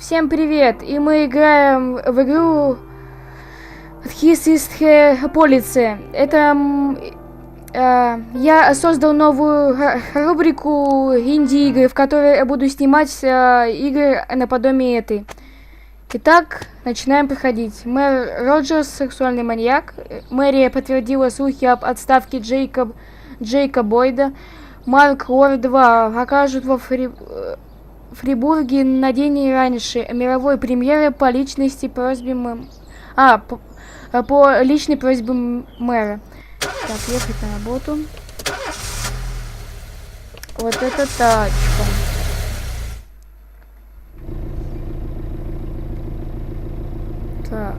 Всем привет! И мы играем в игру честный, полицейский. Это я создал новую рубрику инди-игры, в которой я буду снимать игры наподобие этой. Итак, начинаем проходить. Мэр Роджерс, сексуальный маньяк. Мэрия подтвердила слухи об отставке Джейка Бойда. Марк Лорд 2 окажут во Фрибурге на день раньше мировой премьеры по личности просьбе по личной просьбе мэра. Так, ехать на работу. Вот это тачка. Так.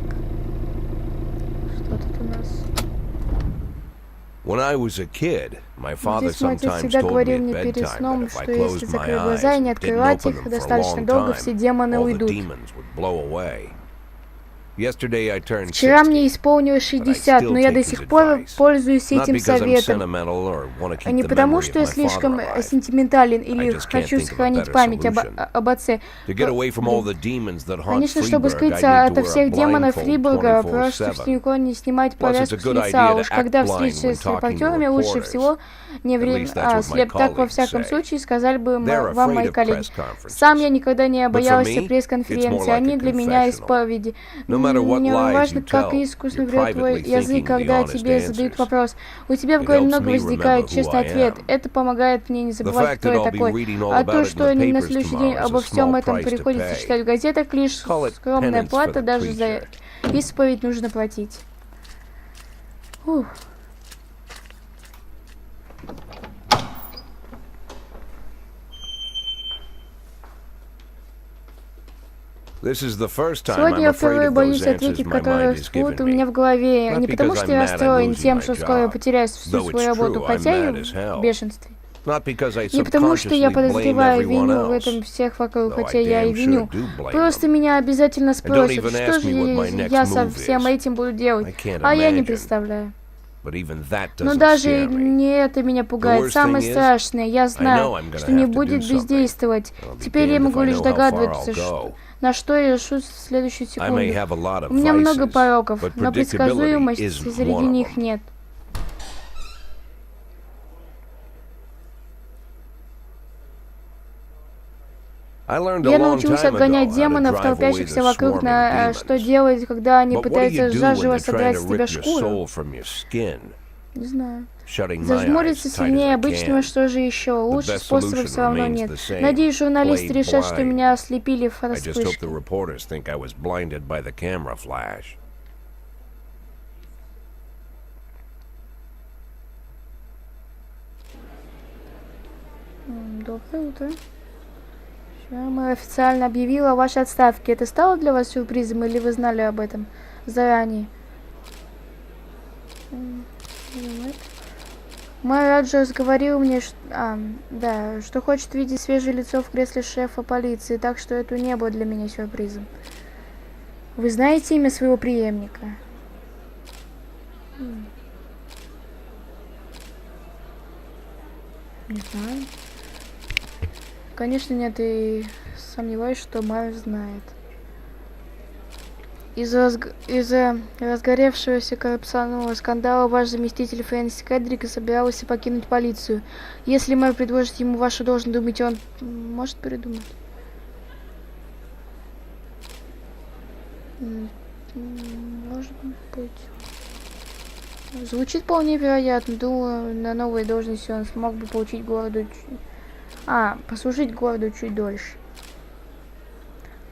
Что тут у нас? When I was a kid, my father Здесь мой отец sometimes всегда told me говорил at мне перед bedtime сном, that if I что если closed my закрыть eyes глаза и не and didn't открывать open их them for a достаточно long долго, все time, демоны all the уйдут. demons would blow away. Yesterday I turned Вчера мне 60, исполнилось 60, но я до сих пор пользуюсь этим советом. Не потому, что я слишком сентиментален или хочу сохранить память об отце. Конечно, чтобы скрыться ото всех демонов Фрибурга, просто никто не снимать повязку с лица. А уж когда встреча с репортерами, лучше всего не время слеп. Так, во всяком случае, сказали бы вам мои коллеги. Сам я никогда не боялся пресс-конференции. Они для меня исповеди. Мне важно, как искусно врет твой язык, когда тебе задают вопрос. У тебя в голове много возникает честный ответ. Это помогает мне не забывать, кто я такой. А то, что на следующий день обо всем этом приходится читать в газетах, лишь скромная плата, даже за исповедь нужно платить. Ух. Сегодня я впервые боюсь ответить, которые всплывут у меня в голове. Не потому, что я расстроен тем, что скоро потеряю всю свою работу, хотя и в бешенстве. Не потому, что я подозреваю вину в этом всех вокруг, хотя я и виню. Просто меня обязательно спросят, что же я со всем этим буду делать, а я не представляю. Но даже не это меня пугает. Самое страшное, я знаю, что не будет бездействовать. Теперь я могу лишь догадываться, на что я решусь в следующую секунду. У меня много пороков, но предсказуемости среди них нет. Я научился отгонять демонов, толпящихся вокруг, что делать, когда они пытаются заживо содрать с тебя шкуру. Не знаю. Зажмуриться сильнее обычного, что же еще? Лучше способа все равно нет. Надеюсь, журналисты решат, что меня ослепили в вспышке. Доброе утро. Мэр официально объявила о вашей отставке. Это стало для вас сюрпризом, или вы знали об этом заранее? Мэр Роджерс говорил мне, что хочет видеть свежее лицо в кресле шефа полиции, так что это не было для меня сюрпризом. Вы знаете имя своего преемника? Не знаю. Конечно, нет, и сомневаюсь, что мэр знает. Из-за разгоревшегося коррупционного скандала ваш заместитель Фрэнсис Кедрик собирался покинуть полицию. Если мэр предложит ему вашу должность, думаете, он может передумать? Может быть. Звучит вполне вероятно. Думаю, на новой должности он смог бы получить послужить городу чуть дольше.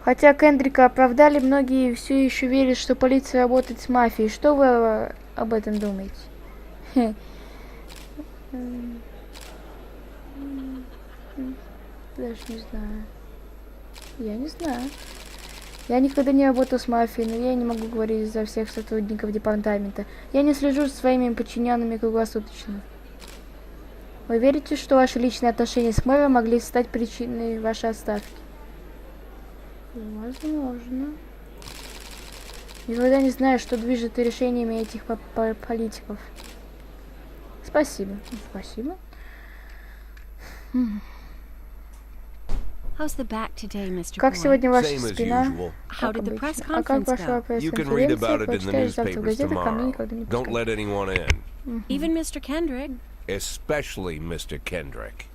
Хотя Кендрика оправдали, многие все еще верят, что полиция работает с мафией. Что вы об этом думаете? Даже не знаю. Я не знаю. Я никогда не работал с мафией, но я не могу говорить за всех сотрудников департамента. Я не слежу за своими подчиненными круглосуточно. Вы верите, что ваши личные отношения с мэром могли стать причиной вашей отставки? Возможно. Никогда не знаю, что движет решениями этих политиков. Спасибо. Спасибо. How's the back today, Mr. Как сегодня ваша Same as спина? usual. How Как did the press обычно. А как conference ваша go? You can read about пресс-конференция? it in the Прочитаешь завтра в newspapers газетах, ко мне tomorrow. никогда не Don't пускай. let anyone in, Even Mr. Kendrick? especially Mr. Kendrick.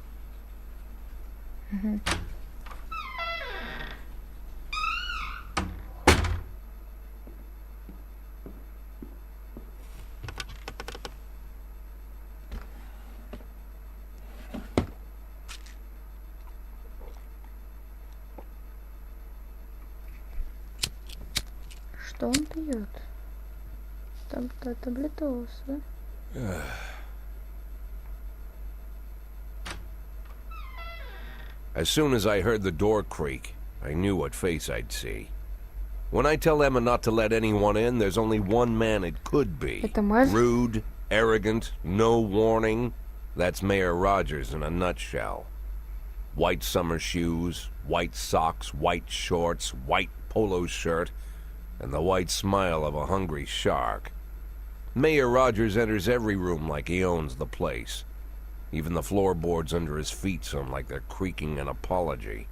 Что он пьет? Там таблетос, да? As soon as I heard the door creak, I knew what face I'd see. When I tell Emma not to let anyone in, there's only one man it could be. Это мэр? Rude, arrogant, no warning. That's Mayor Rogers in a nutshell. White summer shoes, white socks, white shorts, white polo shirt, and the white smile of a hungry shark. Mayor Rogers enters every room like he owns the place. Even the floorboards under his feet sound like they're creaking an apology.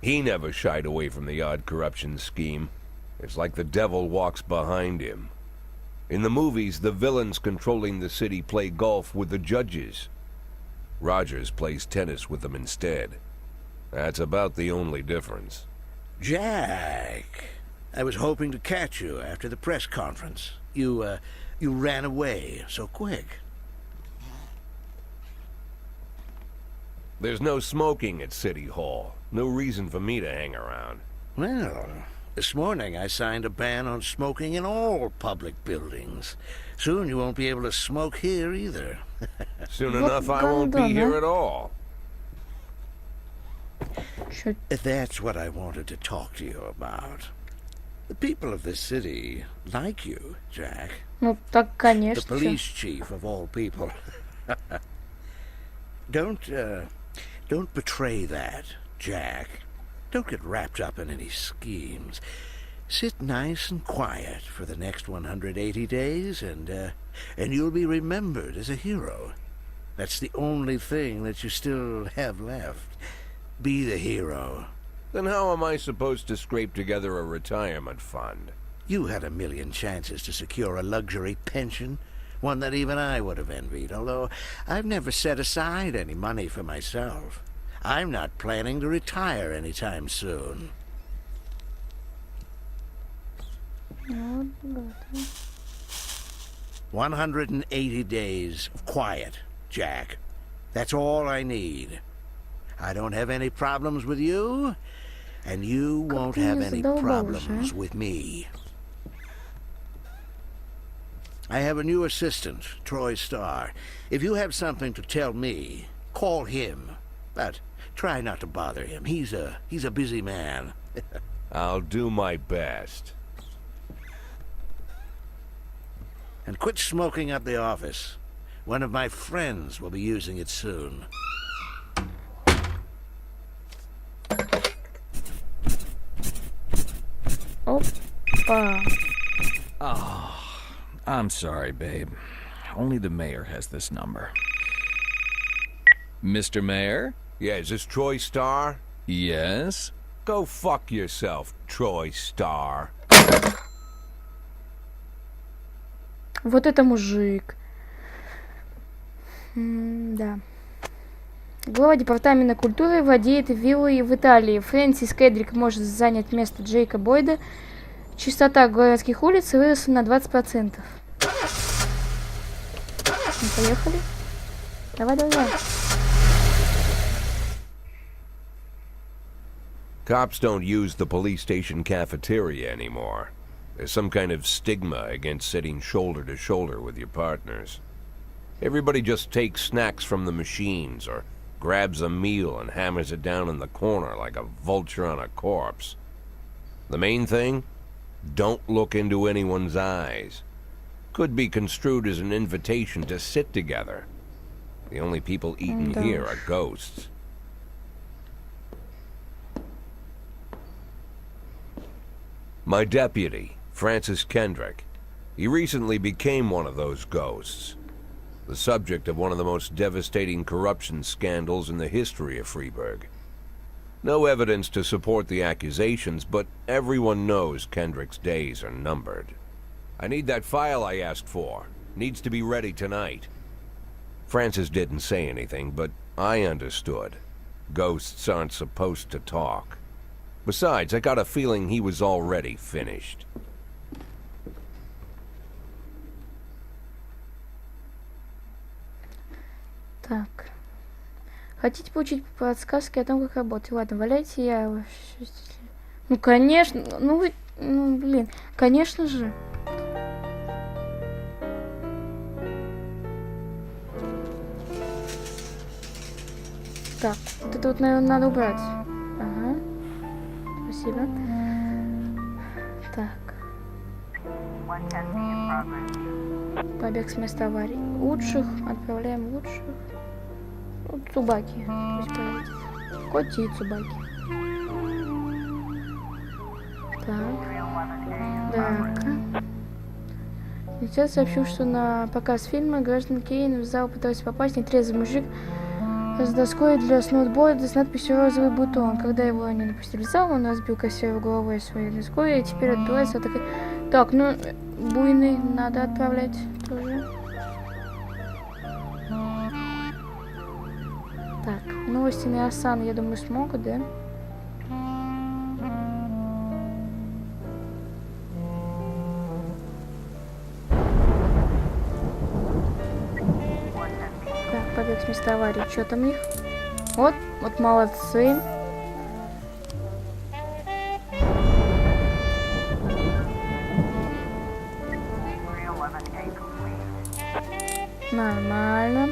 He never shied away from the odd corruption scheme. It's like the devil walks behind him. In the movies, the villains controlling the city play golf with the judges. Rogers plays tennis with them instead. That's about the only difference. Jack, I was hoping to catch you after the press conference. You ran away so quick. There's no smoking at City Hall. No reason for me to hang around. Well, this morning I signed a ban on smoking in all public buildings. Soon you won't be able to smoke here either. Soon enough, I won't be here at all. That's what I wanted to talk to you about. The people of this city like you, Jack. Ну, так, The конечно. police chief of all people. Don't betray that, Jack. Don't get wrapped up in any schemes. Sit nice and quiet for the next 180 days, and you'll be remembered as a hero. That's the only thing that you still have left. Be the hero. Then how am I supposed to scrape together a retirement fund? You had a million chances to secure a luxury pension, one that even I would have envied, although I've never set aside any money for myself. I'm not planning to retire anytime soon. 180 days of quiet, Jack. That's all I need. I don't have any problems with you, and you won't have any problems with me. I have a new assistant, Troy Starr. If you have something to tell me, call him. But try not to bother him. He's a busy man. I'll do my best. And quit smoking up the office. One of my friends will be using it soon. Опа. Oh, I'm sorry, babe. Only the mayor has this number. Mr. Mayor? Yeah, is this Troy Starr? Yes? Go fuck yourself, Troy Starr. Вот это мужик. Да. Глава департамента культуры владеет виллой в Италии. Фрэнсис Кедрик может занять место Джейка Бойда. Частота городских улиц выросла на 20%. Ну, поехали. Давай. Cops don't use the police station cafeteria anymore. There's some kind of stigma against sitting shoulder to shoulder with your partners. Everybody just takes snacks from the machines or grabs a meal and hammers it down in the corner like a vulture on a corpse. The main thing? Don't look into anyone's eyes. Could be construed as an invitation to sit together. The only people eating here are ghosts. My deputy, Francis Kendrick, he recently became one of those ghosts. The subject of one of the most devastating corruption scandals in the history of Freeburg. No evidence to support the accusations, but everyone knows Kendrick's days are numbered. I need that file I asked for. Needs to be ready tonight. Francis didn't say anything, but I understood. Ghosts aren't supposed to talk. Besides, I got a feeling he was already finished. Так. Хотите получить подсказки о том, как работать? Ладно, валяйте, я... Ну, конечно, ну вы... Ну, блин, конечно же. Так, вот это вот, наверное, надо убрать. Ага. Спасибо. Так. Побег с места аварии. Лучших. Отправляем лучших. Вот Цубаки. Пусть поедет. Коти и Цубаки. Так. Драка. Сейчас сообщил, что на показ фильма граждан Кейн в зал пытался попасть нетрезвый мужик с доской для сноуборда с надписью «Розовый бутон». Когда его они напустили в зал, он разбил кассиру головой своей доской и теперь отбивается от такой... Так, ну, буйный надо отправлять тоже. Так, новости на Асан, я думаю, смогут, да? Так, побег с места аварии. Что там у них? Вот молодцы. Нормально.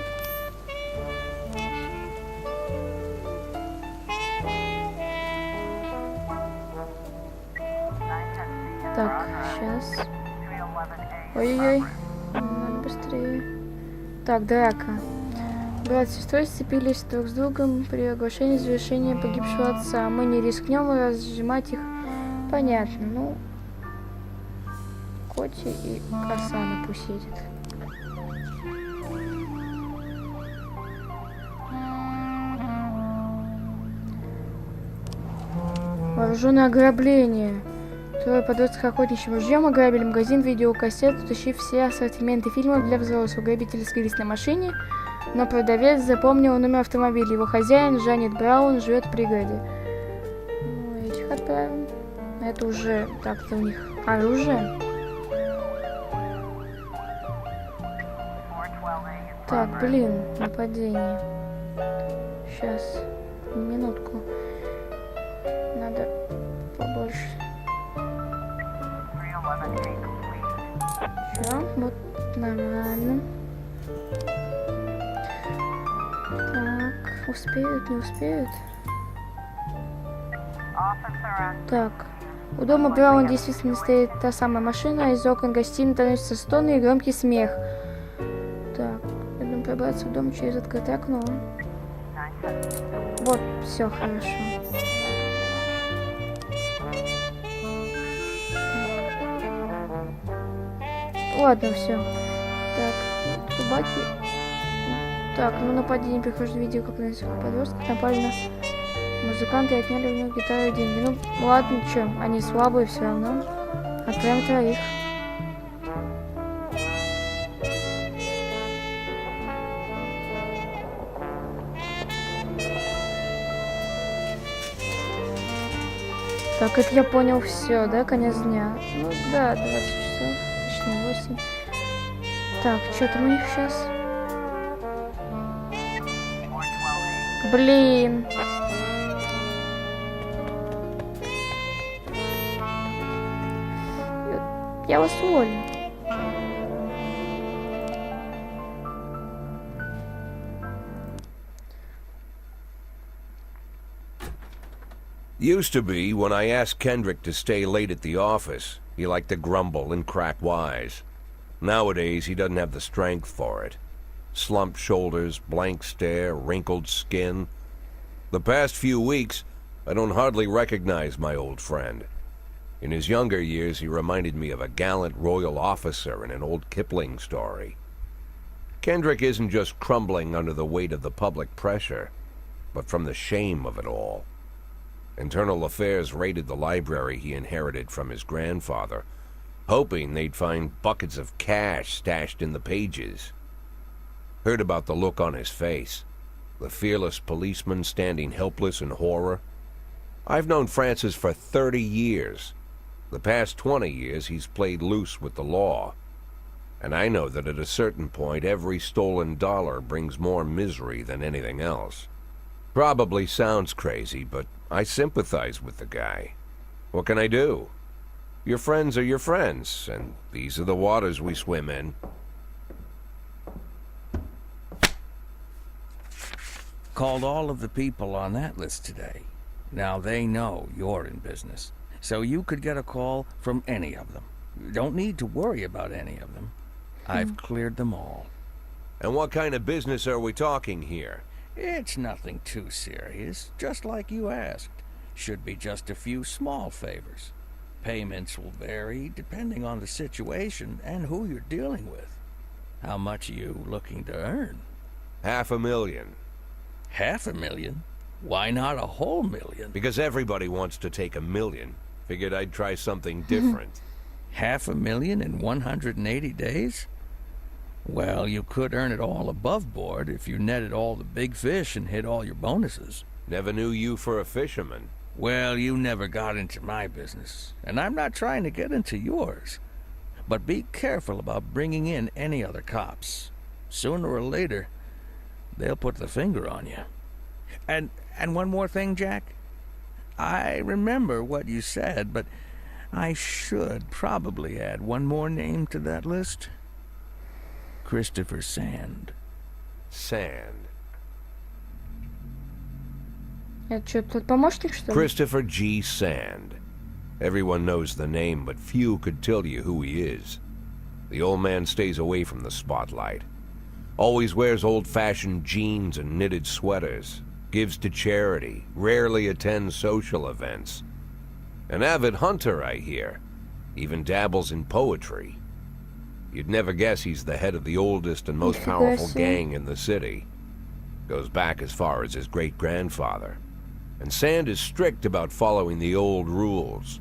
Так, сейчас. Ой-ой-ой. Надо быстрее. Так, драка. Брат с сестрой сцепились друг с другом при оглашении завершения погибшего отца. Мы не рискнем разжимать их. Понятно. Ну, Коти и Касана пусть едет. Вооруженное ограбление. Трое подростков охотничьим ружьем ограбили магазин видеокассет, утащив все ассортименты фильмов для взрослых. Грабители скрылись на машине, но продавец запомнил номер автомобиля. Его хозяин, Джанет Браун, живет в пригороде. Ну, этих отправим. Это уже так-то у них оружие. Так, блин, нападение. Сейчас, минутку. Надо побольше. Все, вот нормально. Так, успеют, не успеют. Так, у дома Браун действительно стоит та самая машина, а из окон гостиной доносятся стоны и громкий смех. Так, я думаю пробраться в дом через открытое окно. Вот, все хорошо. Ладно, все. Так, собаки. Так, ну нападение приходит видео, как на подростков напали на музыканты и отняли у него гитару и деньги. Ну, ладно, что, они слабые все равно. Отправим троих. Так, это я понял все, да, конец дня. Ну да, 20 часов, точнее 8. Так, что там у них сейчас? Блин. Я вас уволю. Used to be, when I asked Kendrick to stay late at the office, he liked to grumble and crack wise. Nowadays, he doesn't have the strength for it. Slumped shoulders, blank stare, wrinkled skin. The past few weeks, I don't hardly recognize my old friend. In his younger years, he reminded me of a gallant royal officer in an old Kipling story. Kendrick isn't just crumbling under the weight of the public pressure, but from the shame of it all. Internal Affairs raided the library he inherited from his grandfather, hoping they'd find buckets of cash stashed in the pages. Heard about the look on his face, the fearless policeman standing helpless in horror. I've known Francis for 30 years. The past 20 years he's played loose with the law. And I know that at a certain point every stolen dollar brings more misery than anything else. Probably sounds crazy, but I sympathize with the guy. What can I do? Your friends are your friends, and these are the waters we swim in. Called all of the people on that list today. Now they know you're in business, so you could get a call from any of them. You don't need to worry about any of them. I've cleared them all. And what kind of business are we talking here? It's nothing too serious, just like you asked. Should be just a few small favors. Payments will vary depending on the situation and who you're dealing with. How much are you looking to earn? $500,000. $500,000? Why not a whole million? Because everybody wants to take $1 million. Figured I'd try something different. $500,000 in 180 days? Well, you could earn it all above board if you netted all the big fish and hit all your bonuses. Never knew you for a fisherman. Well, you never got into my business, and I'm not trying to get into yours. But be careful about bringing in any other cops. Sooner or later, they'll put the finger on you. And one more thing, Jack. I remember what you said, but I should probably add one more name to that list. Christopher Sand. Sand. Это что, тот помощник, что ли? Christopher G. Sand. Everyone knows the name, but few could tell you who he is. The old man stays away from the spotlight. Always wears old-fashioned jeans and knitted sweaters. Gives to charity. Rarely attends social events. An avid hunter, I hear. Even dabbles in poetry. You'd never guess he's the head of the oldest and most powerful gang in the city. Goes back as far as his great-grandfather. And Sand is strict about following the old rules.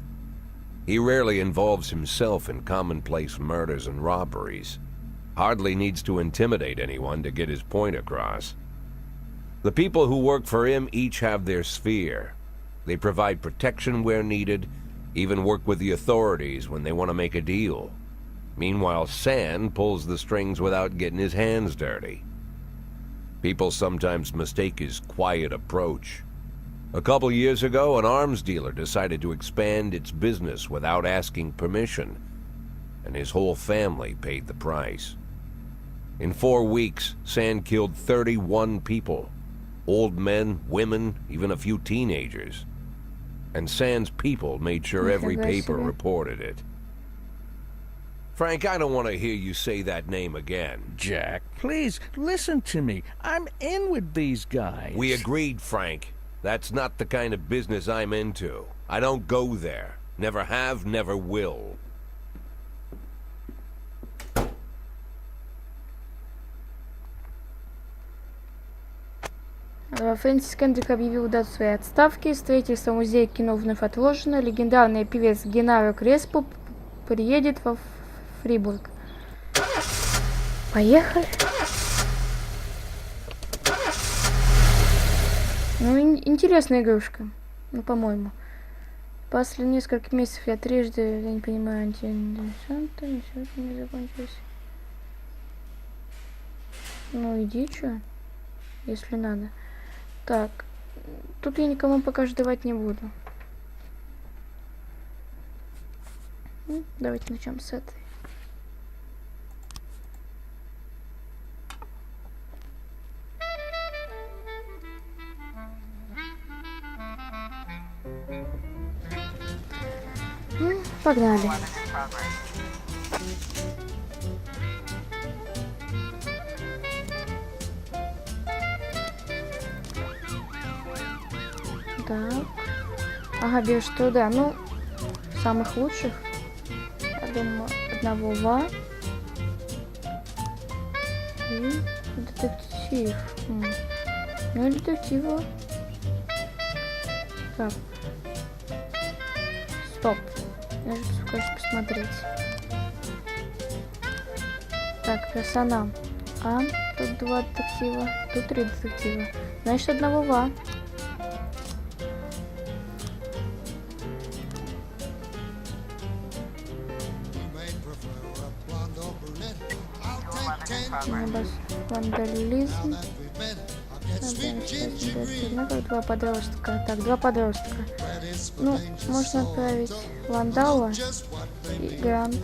He rarely involves himself in commonplace murders and robberies. Hardly needs to intimidate anyone to get his point across. The people who work for him each have their sphere. They provide protection where needed, even work with the authorities when they want to make a deal. Meanwhile, Sand pulls the strings without getting his hands dirty. People sometimes mistake his quiet approach. A couple years ago, an arms dealer decided to expand its business without asking permission, and his whole family paid the price. In 4 weeks, Sand killed 31 people. Old men, women, even a few teenagers. And Sand's people made sure every paper reported it. Frank, I don't want to hear you say that name again. Jack, please, listen to me. I'm in with these guys. We agreed, Frank. That's not the kind of business I'm into. I don't go there. Never have, never will. Фрэнсис Кендрик объявил дату своей отставки. Строительство музея кино вновь отложено. Легендарный певец Геннаро Креспо приедет во Фрибург. Поехали. Ну, интересная игрушка. Ну, по-моему. После нескольких месяцев я трижды, я не понимаю, антидесанта, не закончилось. Ну, иди, чё, если надо. Так, тут я никому пока что давать не буду. Давайте начнем с этой. Погнали. Так. Ага, берешь туда. Ну, самых лучших. Я думаю, одного ва. И детектив. Ну, детектива. Так. Стоп. Я же, конечно, посмотреть. Так, персонал. А, тут 2 детектива. Тут 3 детектива. Значит, одного ва. Вандализм. Ну, как 2 подростка. Так, 2 подростка. Ну, можно отправить Вандала и Грант.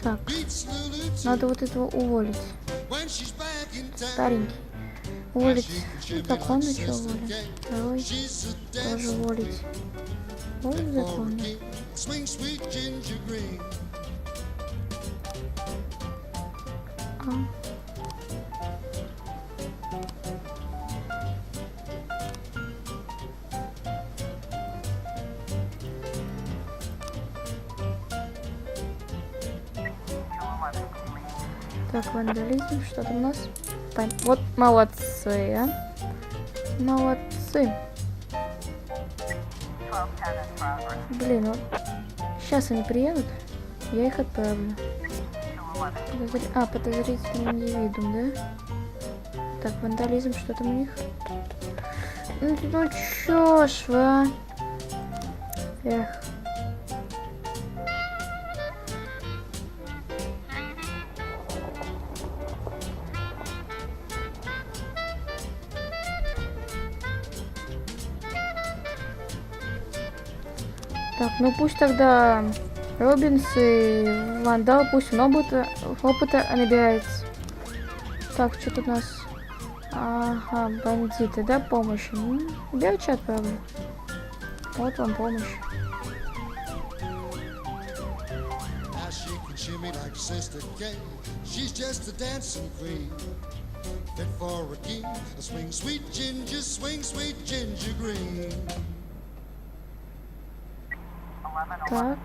Так, надо вот этого уволить. Старенький. Уволить. Ну, закон еще уволить. Второй тоже уволить. Уволить закон. Так, вандализм, что там у нас? Вот молодцы, а? Молодцы. Блин, вот сейчас они приедут, я их отправлю. Подозрительный индивидуум, да? Так, вандализм, что там у них? Ну чё ж вы, а? Эх. Так, ну пусть тогда Робинс и Вандал, пусть он опыта набирается. Так, что тут у нас? Ага, бандиты, да, помощь. Берчи отправлю. Вот вам помощь. Так.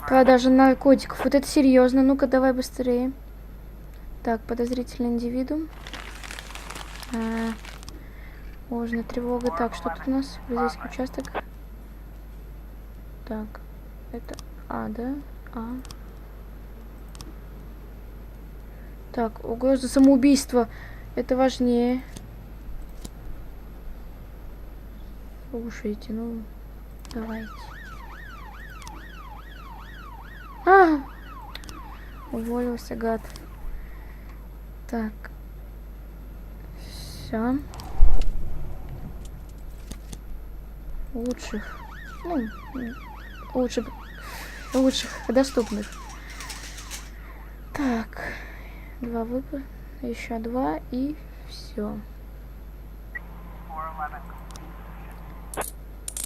Продажа наркотиков. Вот это серьезно. Ну-ка, давай быстрее. Так, подозрительный индивидуум. Ложная тревога. Так, что тут у нас? Полицейский участок. Так. Это да? Так, угроза самоубийства. Это важнее. Слушайте, ну, давайте. Уволился, гад. Так. Все. Лучших. Ну, лучших доступных. Так. 2 выпада. Еще 2 и все.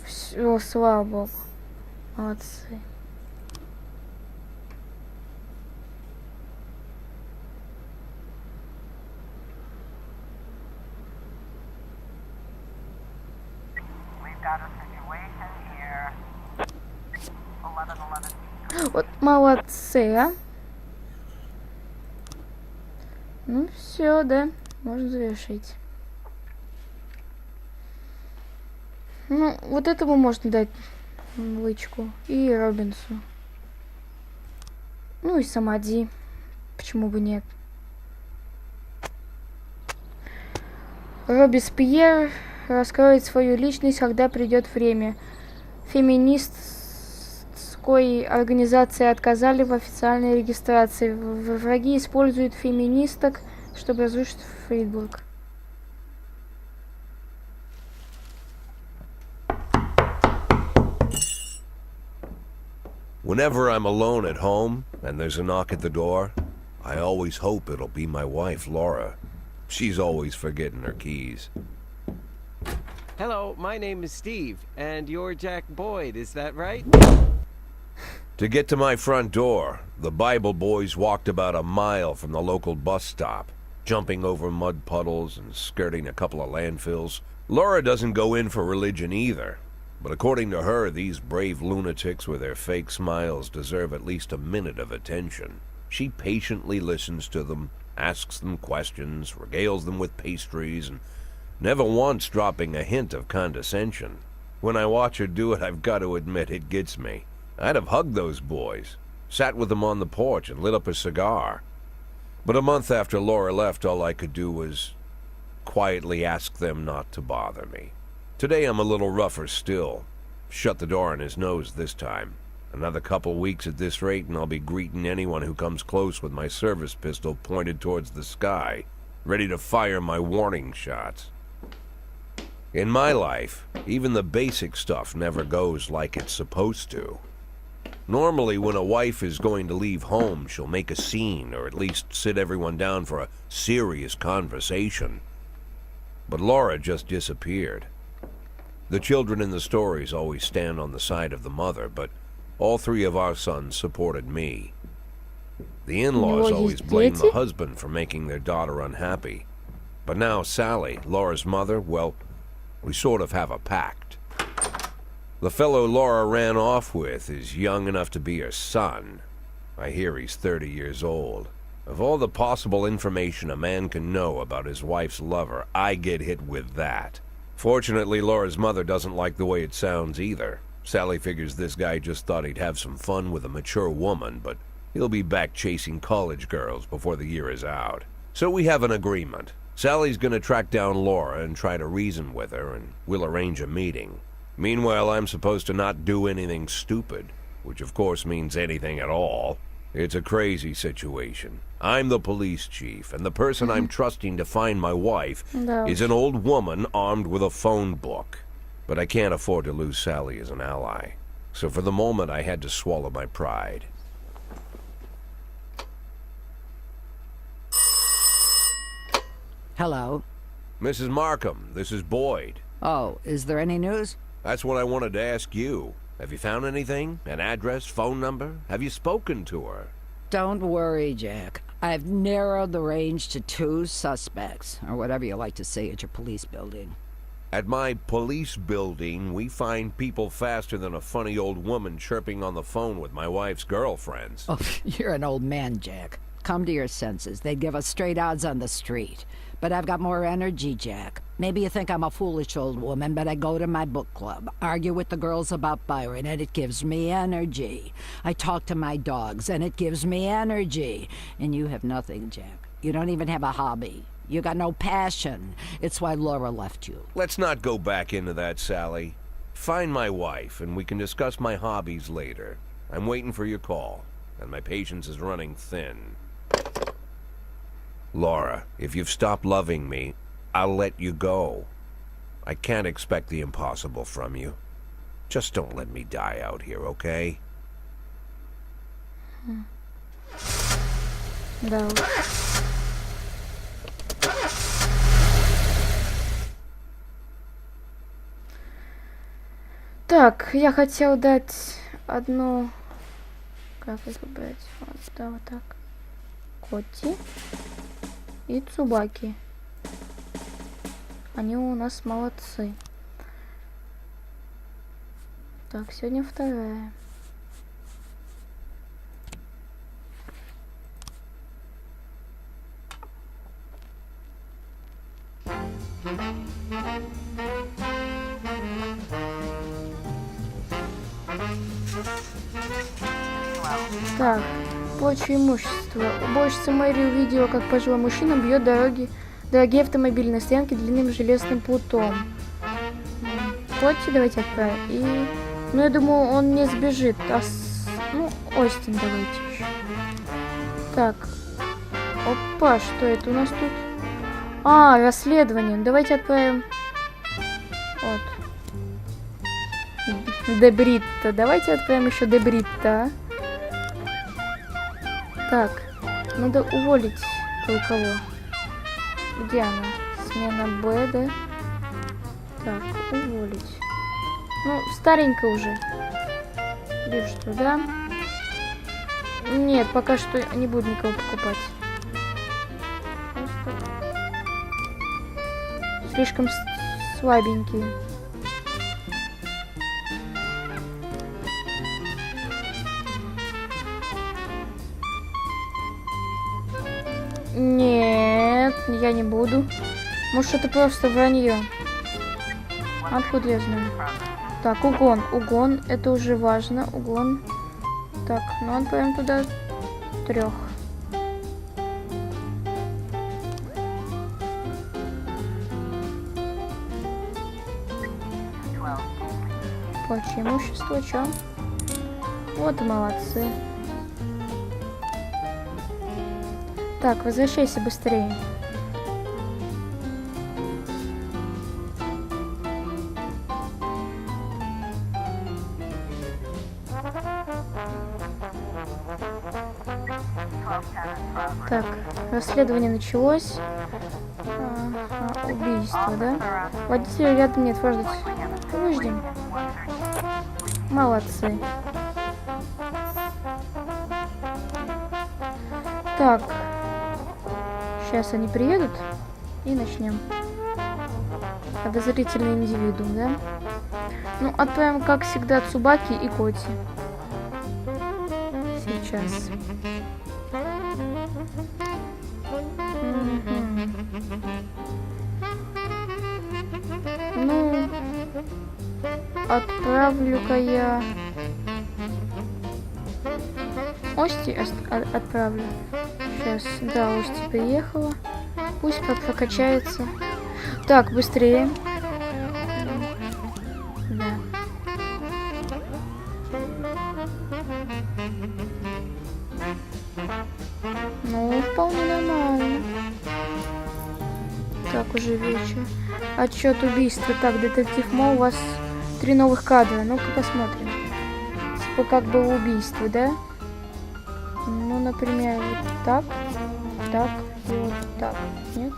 Все, слава богу. Молодцы. Вот молодцы, а? Ну все, да, можно завершить. Ну, вот этому можно дать лычку. И Робинсу. Ну и Самади. Почему бы нет? Робеспьер раскроет свою личность, когда придет время. Феминистской организации отказали в официальной регистрации. Враги используют феминисток, чтобы разрушить Фридбург. Whenever I'm alone at home and there's a knock at the door, I always hope it'll be my wife, Laura. She's always forgetting her keys. Hello, my name is Steve, and you're Jack Boyd, is that right? To get to my front door, the Bible boys walked about a mile from the local bus stop, jumping over mud puddles and skirting a couple of landfills. Laura doesn't go in for religion either, but according to her, these brave lunatics with their fake smiles deserve at least a minute of attention. She patiently listens to them, asks them questions, regales them with pastries, and never once dropping a hint of condescension. When I watch her do it, I've got to admit it gets me. I'd have hugged those boys, sat with them on the porch and lit up a cigar. But a month after Laura left, all I could do was quietly ask them not to bother me. Today I'm a little rougher still. Shut the door on his nose this time. Another couple weeks at this rate and I'll be greeting anyone who comes close with my service pistol pointed towards the sky, ready to fire my warning shots. In my life, even the basic stuff never goes like it's supposed to. Normally, when a wife is going to leave home, she'll make a scene, or at least sit everyone down for a serious conversation. But Laura just disappeared. The children in the stories always stand on the side of the mother, but all three of our sons supported me. The in-laws always blame the husband for making their daughter unhappy. But now Sally, Laura's mother, well, we sort of have a pact. The fellow Laura ran off with is young enough to be her son. I hear he's 30 years old. Of all the possible information a man can know about his wife's lover, I get hit with that. Fortunately, Laura's mother doesn't like the way it sounds either. Sally figures this guy just thought he'd have some fun with a mature woman, but he'll be back chasing college girls before the year is out. So we have an agreement. Sally's gonna track down Laura and try to reason with her, and we'll arrange a meeting. Meanwhile, I'm supposed to not do anything stupid, which of course means anything at all. It's a crazy situation. I'm the police chief, and the person I'm trusting to find my wife is an old woman armed with a phone book. But I can't afford to lose Sally as an ally. So for the moment, I had to swallow my pride. Hello. Mrs. Markham, this is Boyd. Oh, is there any news? That's what I wanted to ask you. Have you found anything? An address, phone number? Have you spoken to her? Don't worry, Jack. I've narrowed the range to 2 suspects, or whatever you like to say at your police building. At my police building, we find people faster than a funny old woman chirping on the phone with my wife's girlfriends. Oh, you're an old man, Jack. Come to your senses. They'd give us straight odds on the street. But I've got more energy, Jack. Maybe you think I'm a foolish old woman, but I go to my book club, argue with the girls about Byron, and it gives me energy. I talk to my dogs, and it gives me energy. And you have nothing, Jack. You don't even have a hobby. You got no passion. It's why Laura left you. Let's not go back into that, Sally. Find my wife, and we can discuss my hobbies later. I'm waiting for your call, and my patience is running thin. Laura, if you've stopped loving me, I'll let you go. I can't expect the impossible from you. Just don't let me die out here, okay? Да. Так, я хотел дать одну... Как это брать? Вот, да, вот так. Котти и Цубаки. Они у нас молодцы. Так, сегодня 2. Так, прочее имущество. Уборщица Мэри увидела, как пожилой мужчина бьет дорогие автомобильные стоянки длинным железным прутом. Котти давайте отправим. И, ну, я думаю, он не сбежит. Ну, Остин давайте еще. Так. Опа, что это у нас тут? А, расследование. Давайте отправим. Вот. Дебритта. Давайте отправим еще Дебритта. Так, надо уволить кое-кого. Где она? Смена Б, да? Так, уволить. Ну, старенько уже. Бежишь туда. Нет, пока что не буду никого покупать. Просто слишком слабенькие. Нет, я не буду. Может, это просто вранье. Откуда я знаю? Так, угон. Угон, это уже важно. Угон. Так, ну отправим туда 3. Прочее имущество, чё? Вот и молодцы. Так, возвращайся быстрее. Так, расследование началось. Убийство, да? Водителя рядом нет, подождите. Выждем. Молодцы. Так. Сейчас они приедут и начнем. Подозрительный индивидуум, да? Ну, отправим, как всегда, Цубаки и Коти. Сейчас. Ну, отправлю-ка я Ости отправлю. Сейчас, да, Ости приехала. Пусть прокачается. Так, быстрее. Да. Ну, вполне нормально. Так, уже вечер. Отчет убийства. Так, детектив Мо, у вас 3 новых кадра. Ну-ка посмотрим. Типа как было убийство, да? Ну, например, вот так, так и вот так. Нет?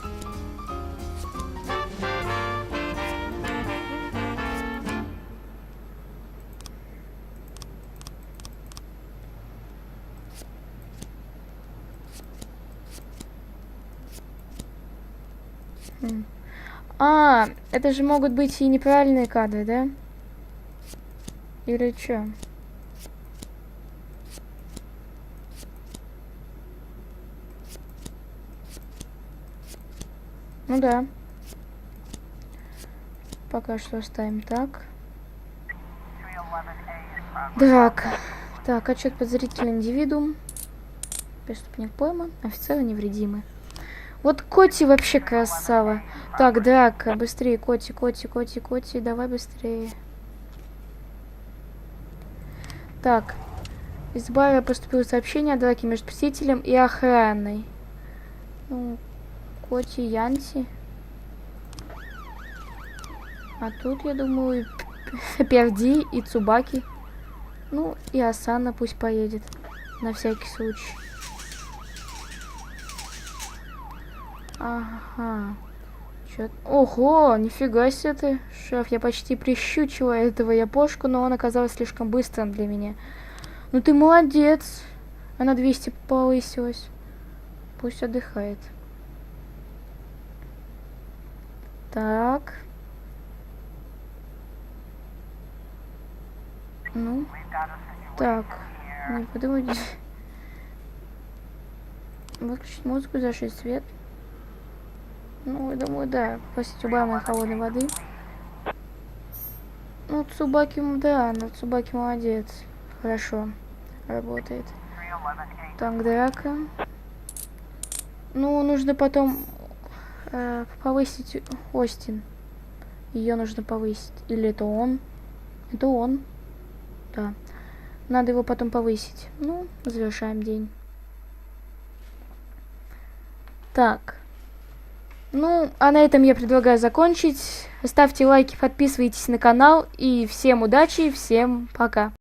А, это же могут быть и неправильные кадры, да? Или что? Ну да. Пока что оставим так. Драка. Так, отчет подозрительный индивидуум. Преступник пойман. Офицеры невредимы. Вот Коти вообще красава. Так, драка. Быстрее, Коти, Коти, Коти, Коти. Давай быстрее. Так. Из бара поступило сообщение о драке между посетителем и охраной. Ну, Коти, Янси. А тут, я думаю, Перди и Цубаки. Ну, и Асана пусть поедет. На всякий случай. Ага. Чё... Ого, нифига себе ты, шеф. Я почти прищучила этого япошку, но он оказался слишком быстрым для меня. Ну ты молодец. Она 200 повысилась. Пусть отдыхает. Так. Ну. Так. Не подумайте. Выключить музыку, зажечь свет. Ну, я думаю, да. Попросить у бармена холодной воды. Ну, Цубаки, да, но Цубаки молодец. Хорошо. Работает. Так, драка. Ну, нужно потом повысить Остин. Ее нужно повысить. Или это он? Это он. Да. Надо его потом повысить. Ну, завершаем день. Так. Ну, а на этом я предлагаю закончить. Ставьте лайки, подписывайтесь на канал. И всем удачи, всем пока.